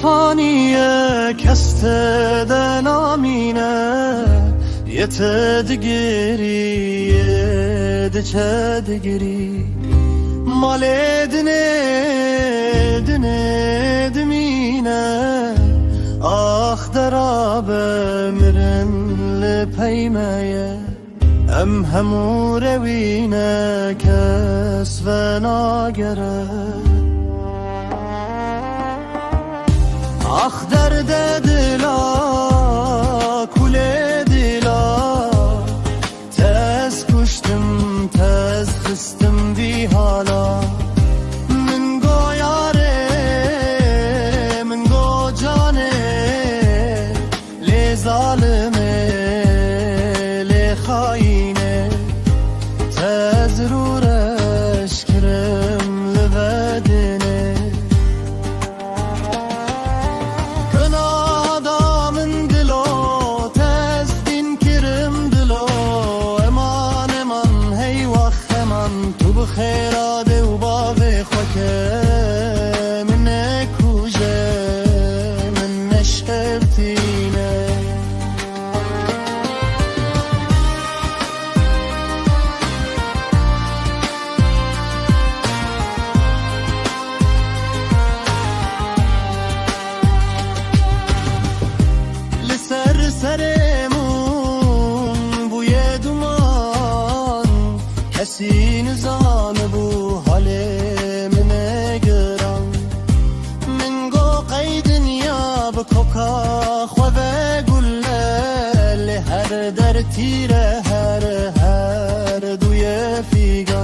faniye keste de namine yete de geri de geri male dine dimine ah derabe mirin li peymeye em hemû rewîne kes ve nagere ah derde dila kule dila tez kuştum tez kıstım bir hala min go yare min go cane le zalime le haine tez rureş kirim li bedine خیراده و باغ خوکه من نکوژه من نشکرتینه لسر سرمون بوی دومان کسی نزان بو حاله من گران من گو قید دنیا بکوکا خواه گله هر در تیره هر دوی فیگا